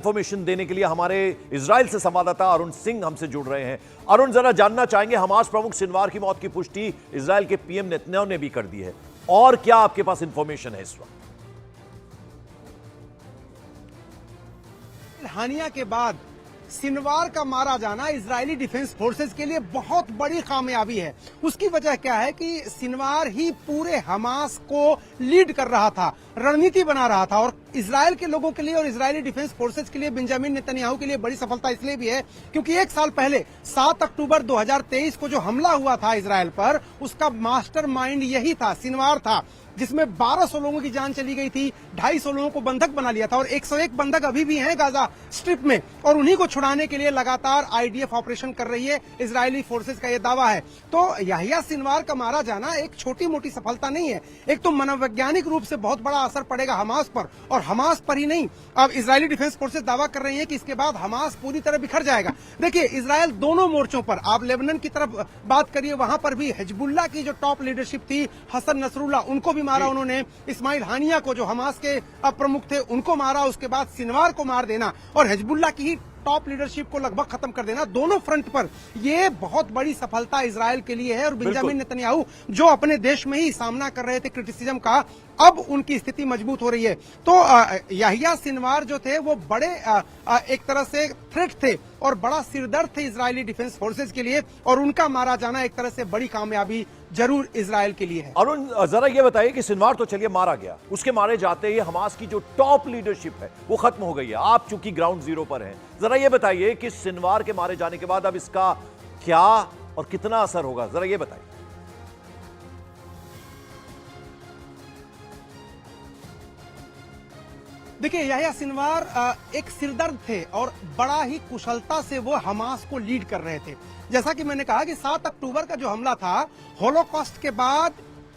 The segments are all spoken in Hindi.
इंफॉर्मेशन देने के लिए हमारे इजराइल से संवाददाता अरुण सिंह हमसे जुड़ रहे हैं। अरुण, जरा जानना चाहेंगे, हमास प्रमुख सिनवार की मौत की पुष्टि इजराइल के पीएम नेतन्याहू ने भी कर दी है, और क्या आपके पास इंफॉर्मेशन है इस वक्त? हानिया के बाद सिनवार का मारा जाना इजरायली डिफेंस फोर्सेस के लिए बहुत बड़ी कामयाबी है। उसकी वजह क्या है कि सिनवार ही पूरे हमास को लीड कर रहा था, रणनीति बना रहा था, और इजराइल के लोगों के लिए और इजरायली डिफेंस फोर्सेस के लिए, बेंजामिन नेतन्याहू के लिए बड़ी सफलता इसलिए भी है क्योंकि एक साल पहले 7 अक्टूबर 2023 को जो हमला हुआ था इजराइल पर, उसका मास्टरमाइंड यही था, सिनवार था, जिसमें 1200 लोगों की जान चली गई थी, 250 लोगों को बंधक बना लिया था, और 101 बंधक अभी भी हैं गाजा स्ट्रिप में, और उन्हीं को छुड़ाने के लिए लगातार आईडीएफ ऑपरेशन कर रही है इजरायली फोर्सेस का यह दावा है। तो याहिया सिनवार का मारा जाना एक छोटी मोटी सफलता नहीं है। एक तो मनोवैज्ञानिक रूप से बहुत बड़ा असर पड़ेगा हमास पर, और हमास पर ही नहीं, अब इजरायली डिफेंस फोर्सेस दावा कर रही है कि इसके बाद हमास पूरी तरह बिखर जाएगा। देखिए, इजराइल दोनों मोर्चों पर, आप लेबनान की तरफ बात करिए, वहां पर भी हिजबुल्लाह की जो टॉप लीडरशिप थी, हसन नसरुल्लाह, उनको भी मारा उन्होंने, इस्माइल हानिया को जो हमास के प्रमुख थे उनको मारा, उसके बाद सिनवार को मार देना और हिजबुल्लाह की ही टॉप लीडरशिप को लगभग खत्म कर देना, दोनों फ्रंट पर ये बहुत बड़ी सफलता इजराइल के लिए है। और बेंजामिन नेतन्याहू जो अपने देश में ही सामना कर रहे थे क्रिटिसिज्म का, अब उनकी स्थिति मजबूत हो रही है। तो याहिया सिनवार जो थे वो बड़े एक तरह से थ्रेट थे और बड़ा सिरदर्द थे इजरायली डिफेंस फोर्सेस के लिए, और उनका मारा जाना एक तरह से बड़ी कामयाबी जरूर इजराइल के लिए है। अरुण, जरा ये बताइए कि सिनवार तो चलिए मारा गया, उसके मारे जाते ही हमास की जो टॉप लीडरशिप है वो खत्म हो गई है। आप चूंकि ग्राउंड जीरो पर हैं, जरा ये बताइए कि सिनवार के मारे जाने के बाद अब इसका क्या और कितना असर होगा, जरा ये बताइए। देखिए, याहिया सिनवार एक सिरदर्द थे और बड़ा ही कुशलता से वो हमास को लीड कर रहे थे। जैसा कि मैंने कहा कि 7 अक्टूबर का जो हमला था, होलोकॉस्ट के बाद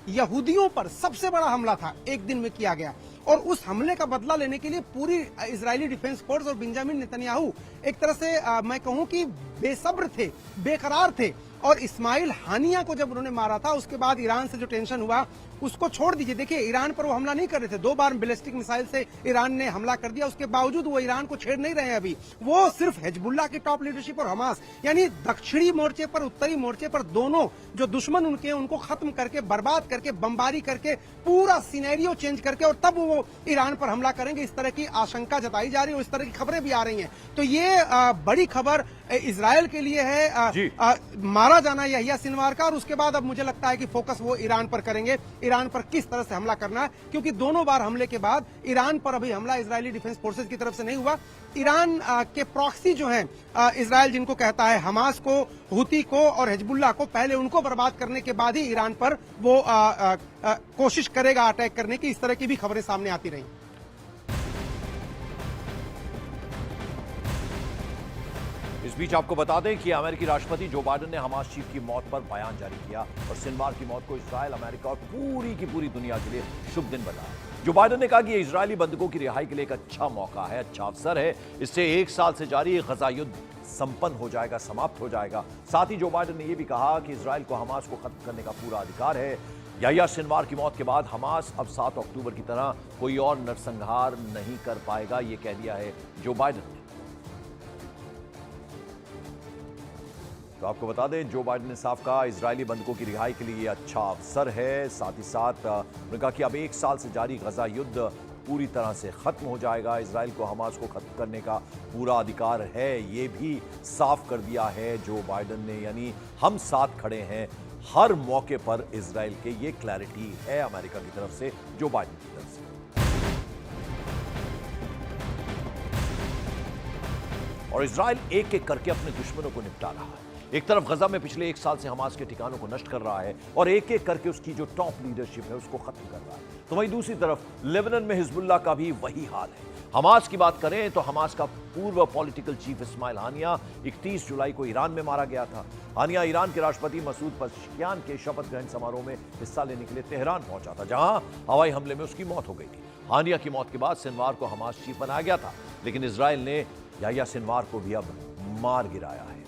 यहूदियों पर सबसे बड़ा हमला था, एक दिन में किया गया, और उस हमले का बदला लेने के लिए पूरी इजरायली डिफेंस फोर्स और बेंजामिन नेतन्याहू एक तरह से मैं कहूं कि बेसब्र थे, बेकरार थे। और इस्माइल हानिया को जब उन्होंने मारा था, उसके बाद ईरान से जो टेंशन हुआ उसको छोड़ दीजिए। देखिए, ईरान पर वो हमला नहीं कर रहे थे, 2 बार बैलिस्टिक मिसाइल से ईरान ने हमला कर दिया, उसके बावजूद वो ईरान को छेड़ नहीं रहे हैं अभी। वो सिर्फ हिजबुल्लाह की टॉप लीडरशिप और हमास, यानी दक्षिणी मोर्चे पर, उत्तरी मोर्चे पर, दोनों जो दुश्मन उनके हैं उनको खत्म करके, बर्बाद करके, बमबारी करके, पूरा सिनेरियो चेंज करके, और तब वो ईरान पर हमला करेंगे, इस तरह की आशंका जताई जा रही है, इस तरह की खबरें भी आ रही हैं। तो ये बड़ी खबर इजराइल के लिए है, मारा जाना याहिया सिनवार का, और उसके बाद अब मुझे लगता है कि फोकस वो ईरान पर करेंगे, ईरान पर किस तरह से हमला करना है, क्योंकि दोनों बार हमले के बाद ईरान पर अभी हमला इजरायली डिफेंस फोर्सेस की तरफ से नहीं हुआ। ईरान के प्रॉक्सी जो हैं, इजराइल जिनको कहता है, हमास को, हुती को और हिजबुल्लाह को, पहले उनको बर्बाद करने के बाद ही ईरान पर वो कोशिश करेगा अटैक करने की, इस तरह की भी खबरें सामने आती रही। इस बीच आपको बता दें कि अमेरिकी राष्ट्रपति जो बाइडेन ने हमास चीफ की मौत पर बयान जारी किया और सिनवार की मौत को इस्राइल, अमेरिका और पूरी की पूरी दुनिया के लिए शुभ दिन बताया। जो बाइडेन ने कहा कि यह इजरायली बंधकों की रिहाई के लिए एक अच्छा मौका है, अच्छा अवसर है। इससे 1 साल से जारी गजा युद्ध संपन्न हो जाएगा, समाप्त हो जाएगा। साथ ही जो बाइडेन ने यह भी कहा कि इजराइल को हमास को खत्म करने का पूरा अधिकार है। याहिया सिनवार की मौत के बाद हमास अब 7 अक्टूबर की तरह कोई और नरसंहार नहीं कर पाएगा, यह कह दिया है जो बाइडेन ने। तो आपको बता दें, जो बाइडेन ने साफ कहा इजरायली बंधकों की रिहाई के लिए ये अच्छा अवसर है। साथ ही साथ उन्होंने कहा कि अब 1 साल से जारी गजा युद्ध पूरी तरह से खत्म हो जाएगा, इजराइल को हमास को खत्म करने का पूरा अधिकार है, ये भी साफ कर दिया है जो बाइडेन ने। यानी हम साथ खड़े हैं हर मौके पर इजराइल के, ये क्लैरिटी है अमेरिका की तरफ से, जो बाइडेन की तरफ से। और इजराइल एक एक करके अपने दुश्मनों को निपटा रहा है। एक तरफ गजा में पिछले 1 साल से हमास के ठिकानों को नष्ट कर रहा है और एक एक करके उसकी जो टॉप लीडरशिप है उसको खत्म कर रहा है। तो वहीं दूसरी तरफ लेबनान में हिजबुल्लाह का भी वही हाल है। हमास की बात करें तो हमास का पूर्व पॉलिटिकल चीफ इस्माइल हानिया 31 जुलाई को ईरान में मारा गया था। हानिया ईरान के राष्ट्रपति मसूद पज़ेश्कियान के शपथ ग्रहण समारोह में हिस्सा लेने के लिए तेहरान पहुंचा था, जहां हवाई हमले में उसकी मौत हो गई थी। हानिया की मौत के बाद सिनवार को हमास चीफ बनाया गया था, लेकिन इजराइल ने याहिया सिनवार को भी अब मार गिराया है।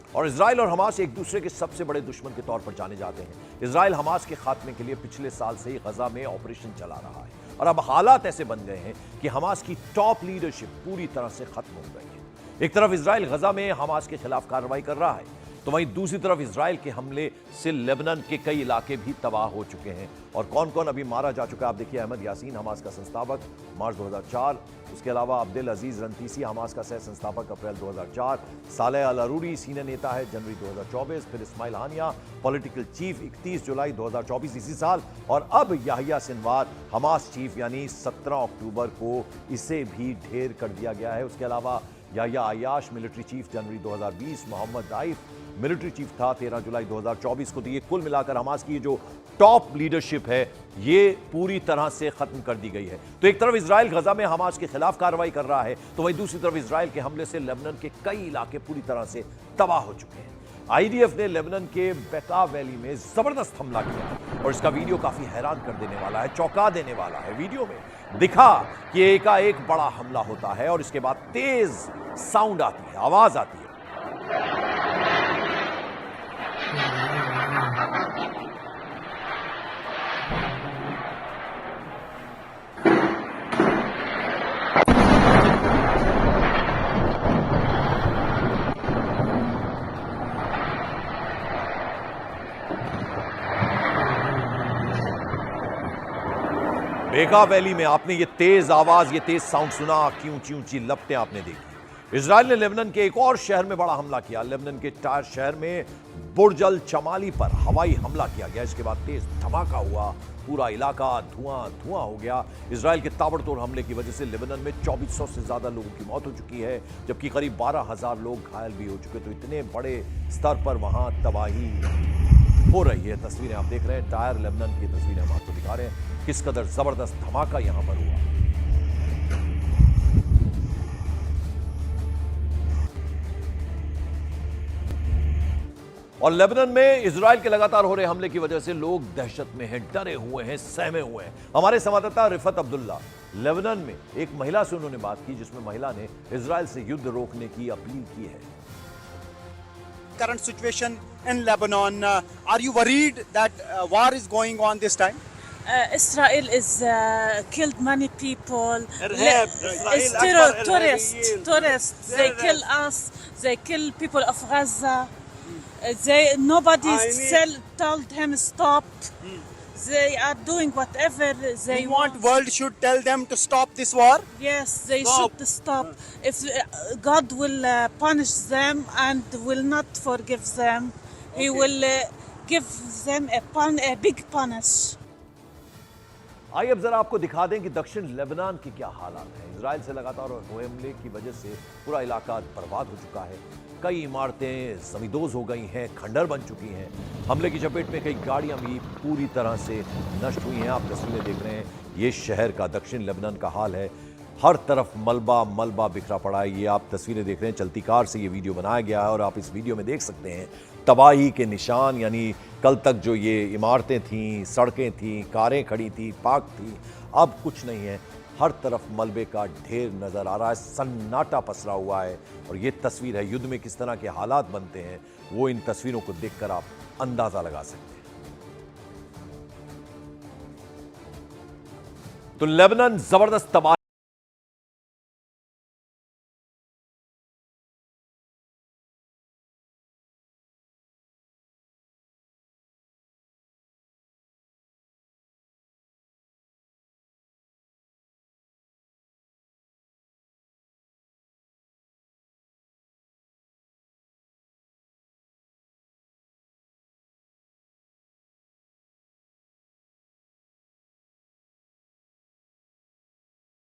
और इजराइल और हमास एक दूसरे के सबसे बड़े दुश्मन के तौर पर जाने जाते हैं। इजराइल हमास के खात्मे के लिए पिछले साल से ही गजा में ऑपरेशन चला रहा है। और अब हालात ऐसे बन गए हैं कि हमास की टॉप लीडरशिप पूरी तरह से खत्म हो गई है। एक तरफ इजराइल गजा में हमास के खिलाफ कार्रवाई कर रहा है, तो वहीं दूसरी तरफ इजराइल के हमले से लेबनान के कई इलाके भी तबाह हो चुके हैं। और कौन कौन अभी मारा जा चुका है आप देखिए। अहमद यासीन हमास का संस्थापक मार्च 2004, उसके अलावा अब्दुल अजीज रंतीसी हमास का सह संस्थापक अप्रैल 2004, सालेह अल अरूरी सीनियर नेता है जनवरी 2024, फिर इस्माइल हानिया पॉलिटिकल चीफ 31 जुलाई 2024 इसी साल, और अब याहिया सिनवार हमास चीफ यानी 17 अक्टूबर को इसे भी ढेर कर दिया गया है। उसके अलावा याहिया अय्याश मिलिट्री चीफ जनवरी 2020, मोहम्मद दाइफ मिलिट्री चीफ था 13 जुलाई 2024 को। तो ये कुल मिलाकर हमास की जो टॉप लीडरशिप है ये पूरी तरह से खत्म कर दी गई है। तो एक तरफ इजराइल गजा में हमास के खिलाफ कार्रवाई कर रहा है, तो वहीं दूसरी तरफ इजराइल के हमले से लेबनान के कई इलाके पूरी तरह से तबाह हो चुके हैं। आईडीएफ ने लेबनान के बेका वैली में जबरदस्त हमला किया और इसका वीडियो काफी हैरान कर देने वाला है, चौंका देने वाला है। वीडियो में दिखा कि एकाएक बड़ा हमला होता है और इसके बाद तेज साउंड आती है, आवाज आती है। बेका वैली में आपने ये तेज आवाज, ये तेज साउंड सुना कि ऊंची ऊंची लपटें आपने देखी। इजराइल ने लेबनान के एक और शहर में बड़ा हमला किया। लेबनान के टायर शहर में बुर्ज अल चमाली पर हवाई हमला किया गया। इसके बाद तेज धमाका हुआ, पूरा इलाका धुआं धुआं हो गया। इजराइल के ताबड़तोड़ हमले की वजह से लेबनान में 2400 से ज्यादा लोगों की मौत हो चुकी है, जबकि करीब 12,000 लोग घायल भी हो चुके। तो इतने बड़े स्तर पर वहां तबाही हो रही है। तस्वीरें आप देख रहे हैं, टायर लेबनान की तस्वीरें हम आपको दिखा रहे हैं, किस कदर जबरदस्त धमाका यहां पर हुआ। और लेबनान में इजराइल के लगातार हो रहे हमले की वजह से लोग दहशत में हैं, डरे हुए हैं, सहमे हुए हैं। हमारे संवाददाता रिफत अब्दुल्ला लेबनान में एक महिला से उन्होंने बात की, जिसमें महिला ने इजराइल से युद्ध रोकने की अपील की है। Current situation in Lebanon, are you worried that war is going on this time? Israel is killed many people. It's tourists. They kill us. They kill people of Gaza. Nobody told him stop. They are doing whatever they You want world should tell them to stop this war? Yes, they should stop. If God will punish them and will not forgive them, He will give them a big punish. आइए अब जरा आपको दिखा दें कि दक्षिण लेबनान के क्या हालात हैं। इजराइल से लगातार हुए हमले की वजह से पूरा इलाका बर्बाद हो चुका है। कई इमारतें जमींदोज हो गई हैं, खंडर बन चुकी हैं। हमले की चपेट में कई गाड़ियां भी पूरी तरह से नष्ट हुई हैं। आप तस्वीरें देख रहे हैं, ये शहर का दक्षिण लेबनान का हाल है। हर तरफ मलबा मलबा बिखरा पड़ा है। ये आप तस्वीरें देख रहे हैं, चलती कार से ये वीडियो बनाया गया है और आप इस वीडियो में देख सकते हैं तबाही के निशान। यानी कल तक जो ये इमारतें थीं, सड़कें थीं, कारें खड़ी थी, पार्क थी, अब कुछ नहीं है। हर तरफ मलबे का ढेर नजर आ रहा है, सन्नाटा पसरा हुआ है। और ये तस्वीर है, युद्ध में किस तरह के हालात बनते हैं वो इन तस्वीरों को देखकर आप अंदाजा लगा सकते हैं। तो लेबनान जबरदस्त तबाही